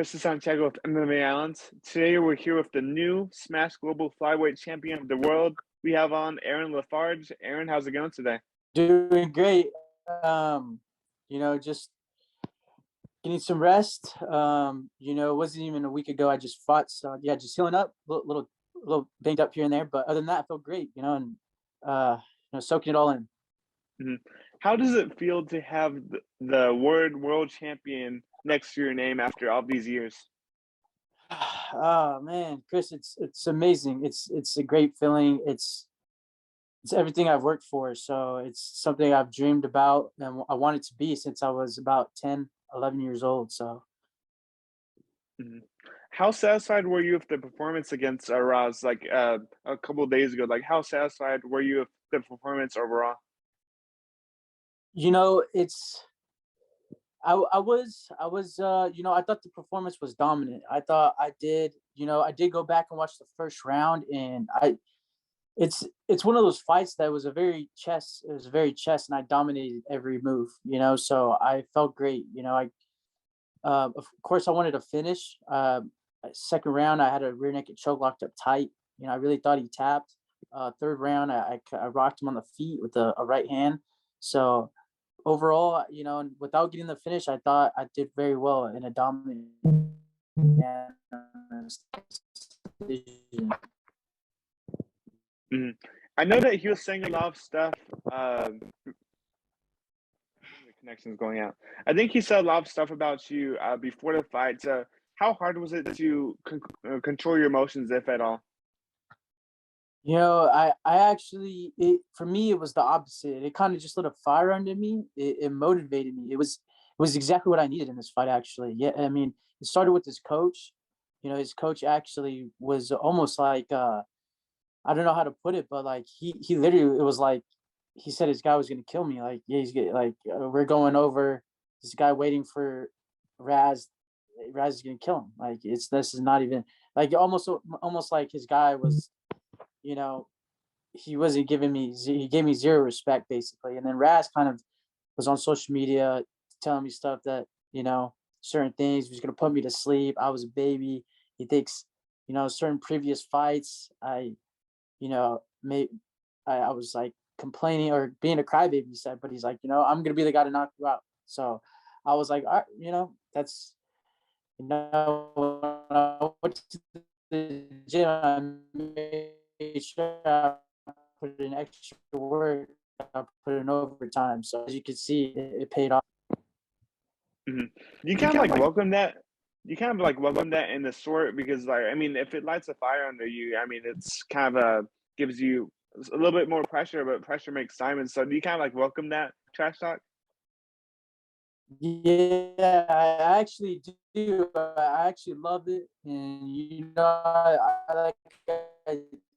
Chris Santiago with MMA Islands. Today we're here with the new Smash Global Flyweight Champion of the World. We have on Aaron Lafarge. Aaron, how's it going today? Doing great. Just getting some rest. It wasn't even a week ago I just fought, so yeah, just healing up, little banged up here and there, but other than that, I feel great. Soaking it all in. Mm-hmm. How does it feel to have the word world champion next to your name after all these years? Oh man, Chris, it's amazing. It's a great feeling. It's everything I've worked for. So it's something I've dreamed about and I wanted to be since I was about 10, 11 years old. So. Mm-hmm. How satisfied were you with the performance against Raz a couple of days ago? Like, how satisfied were you with the performance overall? I thought the performance was dominant. I thought I did go back and watch the first round, and it's one of those fights that was very chess, and I dominated every move, so I felt great. Of course I wanted to finish. Second round, I had a rear naked choke locked up tight. I really thought he tapped. Third round, I rocked him on the feet with a right hand. So overall, and without getting the finish, I thought I did very well in a dominant decision. Mm-hmm. I know that he was saying a lot of stuff. The connection's going out. I think he said a lot of stuff about you before the fight. How hard was it to control your emotions, if at all? I actually, for me, it was the opposite. It kind of just lit a fire under me. It motivated me. It was exactly what I needed in this fight, actually. Yeah, I mean, it started with his coach. His coach actually was almost like, I don't know how to put it, but like he literally, it was like he said his guy was gonna kill me. Like, yeah, we're going over. This guy waiting for Raz. Raz is gonna kill him. Like, this is not even like almost like his guy was. He wasn't he gave me zero respect basically. And then Raz kind of was on social media telling me stuff that, certain things, he was going to put me to sleep. I was a baby. He thinks, certain previous fights, I was like complaining or being a crybaby, he said, but he's like, I'm going to be the guy to knock you out. So I was like, all right, that's, when I went to the gym, I made sure I put in extra work, I put in overtime. So as you can see, it paid off. Mm-hmm. You kind of like welcome that. You kind of like welcome that in the sort because, like, I mean, if it lights a fire under you, I mean, it's kind of gives you a little bit more pressure, but pressure makes diamonds. So do you kind of like welcome that trash talk? Yeah, I actually do. I actually love it, and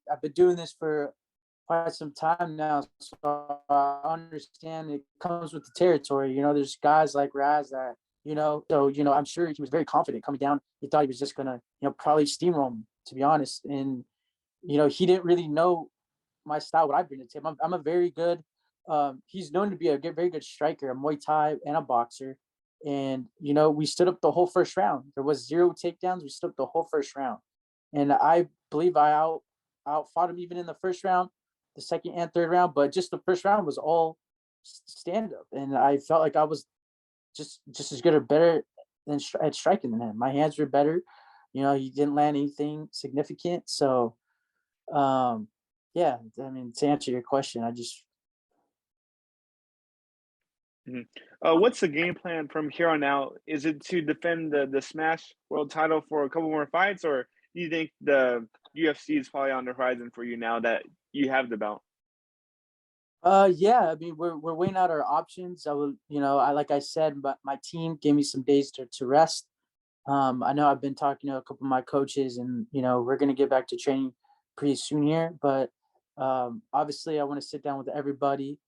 I've been doing this for quite some time now, so I understand it comes with the territory. There's guys like Raz that, I'm sure he was very confident coming down. He thought he was just gonna, probably steamroll him, to be honest. And, he didn't really know my style, what I bring to him. I'm a very good, he's known to be a very good striker, a Muay Thai and a boxer. And, we stood up the whole first round. There was 0 takedowns. We stood up the whole first round. And I believe I outfought him even in the first round, the second and third round, but just the first round was all stand up. And I felt like I was just as good or better at striking than him. My hands were better. He didn't land anything significant. So, yeah, I mean, to answer your question, I just. Mm-hmm. What's the game plan from here on out? Is it to defend the Smash World title for a couple more fights, or do you think the UFC is probably on the horizon for you now that you have the belt? Yeah, I mean, we're weighing out our options. I will, like I said, but my team gave me some days to rest. I know I've been talking to a couple of my coaches, and we're gonna get back to training pretty soon here. But obviously, I want to sit down with everybody.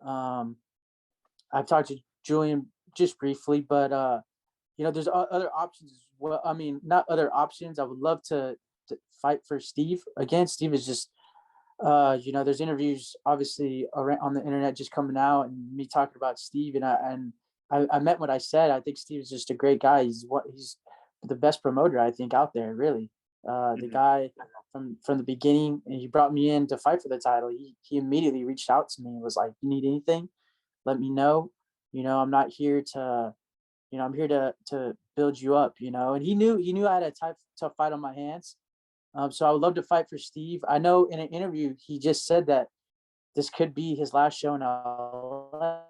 I've talked to Julian just briefly, but there's other options as well. I mean, not other options. I would love to fight for Steve again. Steve is just, there's interviews obviously on the internet just coming out, and me talking about Steve, and I meant what I said. I think Steve is just a great guy. He's the best promoter I think out there, really. The guy from the beginning, and he brought me in to fight for the title. He immediately reached out to me and was like, "You need anything? Let me know. I'm not here to, I'm here to build you up. And he knew I had a tough fight on my hands. So I would love to fight for Steve. I know in an interview he just said that this could be his last show in LA.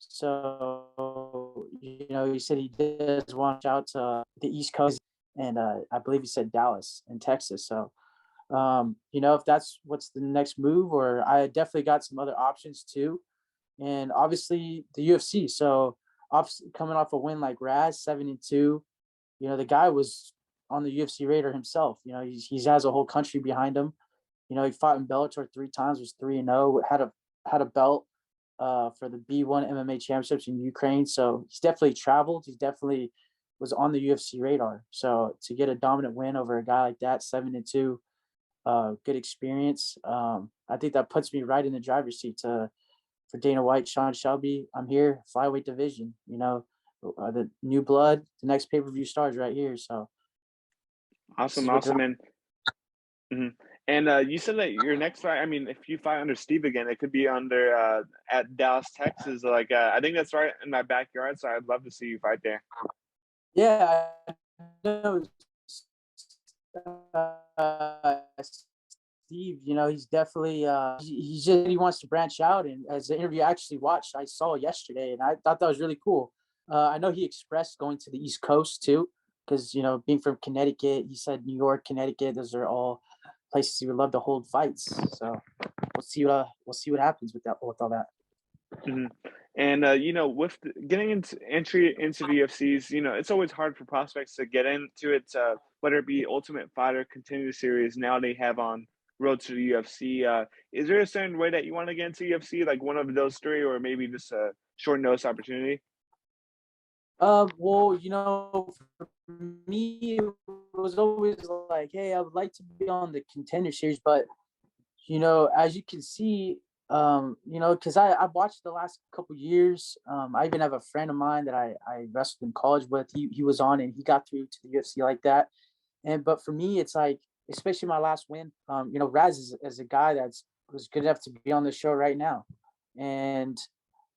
So, he said he does want out to the East Coast, and I believe he said Dallas and Texas. So, if that's what's the next move, or I definitely got some other options too. And obviously the UFC. So, coming off a win like Raz 7-2, the guy was on the UFC radar himself. He has a whole country behind him. He fought in Bellator 3 times, was 3-0, had a belt for the B1 MMA championships in Ukraine. So he's definitely traveled. He definitely was on the UFC radar. So to get a dominant win over a guy like that, 7-2, good experience. I think that puts me right in the driver's seat for Dana White, Sean Shelby. I'm here, flyweight division. The new blood. The next pay-per-view stars right here. So awesome, and and you said that your next fight, I mean, if you fight under Steve again, it could be under at Dallas, Texas. Like I think that's right in my backyard, so I'd love to see you fight there. Yeah, I know. Steve, he's definitely he wants to branch out, and as the interview I actually watched, I saw yesterday, and I thought that was really cool. I know he expressed going to the East Coast too, because being from Connecticut, he said New York, Connecticut, those are all places he would love to hold fights. So we'll see what happens with all that. And with getting into entry into the UFCs, it's always hard for prospects to get into it. Whether it be Ultimate Fighter, Contender Series, now they have on Road to the UFC. Is there a certain way that you want to get into UFC, like one of those three, or maybe just a short notice opportunity? Well, for me, it was always like, hey, I would like to be on the Contender Series, but as you can see, because I've watched the last couple years. I even have a friend of mine that I wrestled in college with. He was on and he got through to the UFC like that. But for me, it's like, especially my last win. Raz is a guy was good enough to be on the show right now, and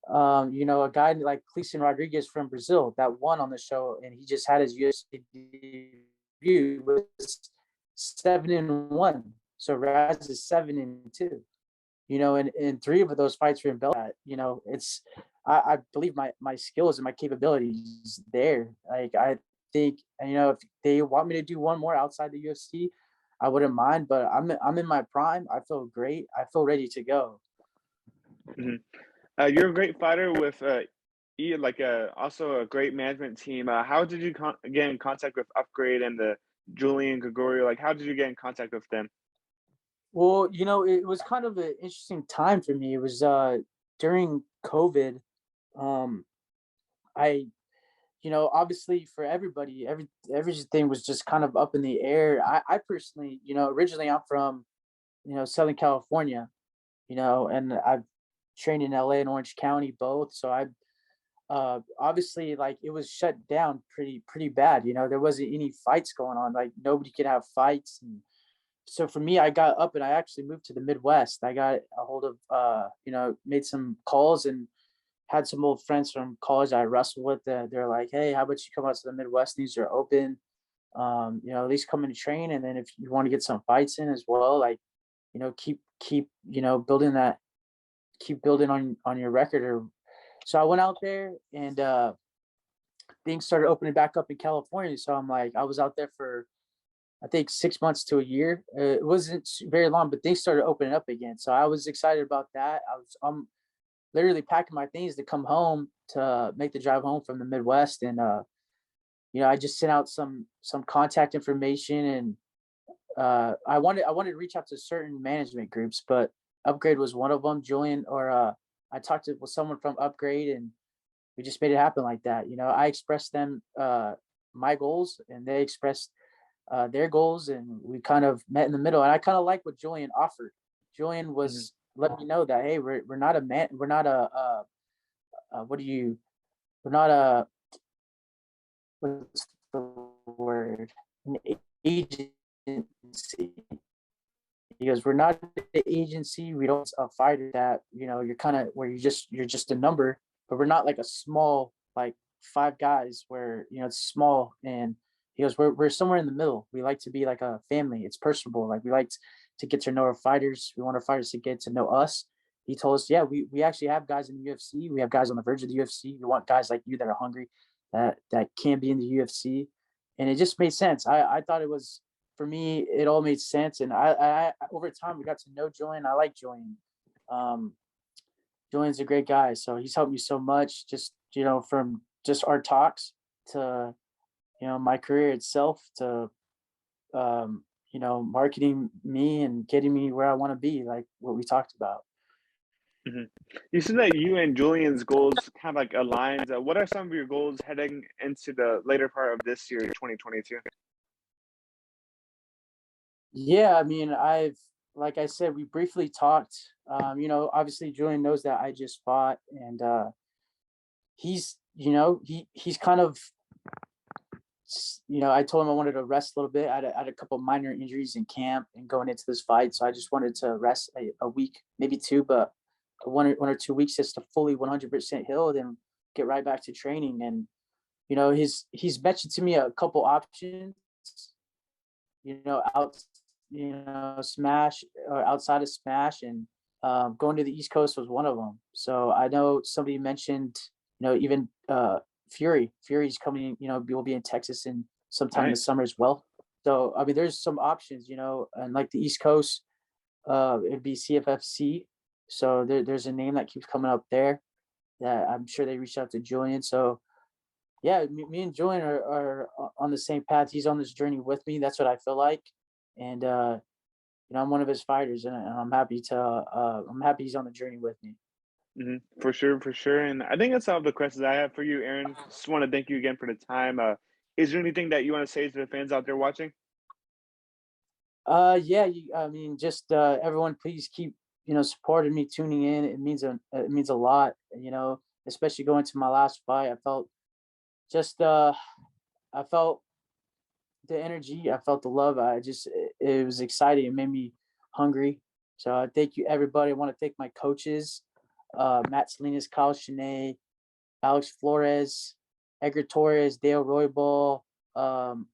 a guy like Cleison Rodriguez from Brazil that won on the show, and he just had his UFC debut was 7-1. So Raz is 7-2. And 3 of those fights were in Bellator. It's I believe my skills and my capabilities there. Like I think, if they want me to do one more outside the UFC, I wouldn't mind. But I'm in my prime. I feel great. I feel ready to go. You're a great fighter with also a great management team. How did you get in contact with Upgrade and the Julian Gregorio? Like, how did you get in contact with them? Well, it was kind of an interesting time for me. It was during COVID. I, obviously for everybody, everything was just kind of up in the air. I personally, originally I'm from, Southern California, and I've trained in LA and Orange County both. So I obviously, like, it was shut down pretty bad. There wasn't any fights going on. Like, nobody could have fights. And so for me, I got up and I actually moved to the Midwest. I got a hold of made some calls and had some old friends from college I wrestled with. They're like, hey, how about you come out to the Midwest? These are open. At least come and train, and then if you want to get some fights in as well, like, keep building that, keep building on your record. Or so I went out there, and things started opening back up in California. So I'm like, I was out there for I think 6 months to a year. It wasn't very long, but things started opening up again. So I was excited about that. I'm literally packing my things to come home to make the drive home from the Midwest, and I just sent out some contact information, and I wanted to reach out to certain management groups, but Upgrade was one of them. Julian, or I talked with someone from Upgrade, and we just made it happen like that. I expressed them my goals, and they expressed their goals, and we kind of met in the middle. And I kind of like what Julian offered. Julian was letting me know that, hey, we're not a man, we're not a we're not what's the word? An agency. He goes, we're not the agency. We don't a fighter that, you're kind of where you're just a number, but we're not like a small, like five guys where, it's small. And he goes, we're somewhere in the middle. We like to be like a family. It's personable. Like we like to get to know our fighters. We want our fighters to get to know us. He told us, yeah, we actually have guys in the UFC. We have guys on the verge of the UFC. We want guys like you that are hungry, that can be in the UFC. And it just made sense. I thought it was, for me, it all made sense. And I over time we got to know Julian. I like Julian. Julian's a great guy. So he's helped me so much, just, from just our talks to, my career itself to, marketing me and getting me where I want to be, like what we talked about. Mm-hmm. You said that you and Julian's goals kind of like aligns. What are some of your goals heading into the later part of this year, 2022? Yeah, I mean, like I said, we briefly talked. Obviously Julian knows that I just fought, and he's, he's kind of, I told him I wanted to rest a little bit. I had a couple of minor injuries in camp and going into this fight, so I just wanted to rest a week, maybe two, but one or 2 weeks just to fully 100% heal, then get right back to training. And he's mentioned to me a couple options, out, Smash or outside of Smash, and going to the East Coast was one of them. So I know somebody mentioned, even Fury's coming, will be in Texas in sometime in the summer as well. So I mean, there's some options, and like the East Coast, it'd be CFFC. So there's a name that keeps coming up there that I'm sure they reached out to Julian. So yeah, me and Julian are on the same path. He's on this journey with me. That's what I feel like. And I'm one of his fighters, and I'm happy he's on the journey with me. Mm-hmm. For sure, for sure. And I think that's all the questions I have for you, Aaron. Just want to thank you again for the time. Is there anything that you want to say to the fans out there watching? Yeah, I mean, just everyone, please keep supporting me, tuning in. It means a lot. Especially going to my last fight. I felt just I felt the energy. I felt the love. It was exciting. It made me hungry. So thank you, everybody. I want to thank my coaches, Matt Salinas, Kyle Shanae, Alex Flores, Edgar Torres, Dale Roybal,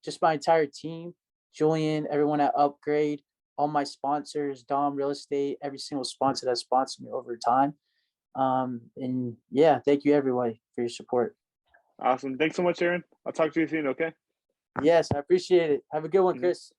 just my entire team, Julian, everyone at Upgrade, all my sponsors, Dom Real Estate, every single sponsor that sponsored me over time. And yeah, thank you everybody for your support. Awesome. Thanks so much, Aaron. I'll talk to you soon, okay? Yes, I appreciate it. Have a good one, Chris.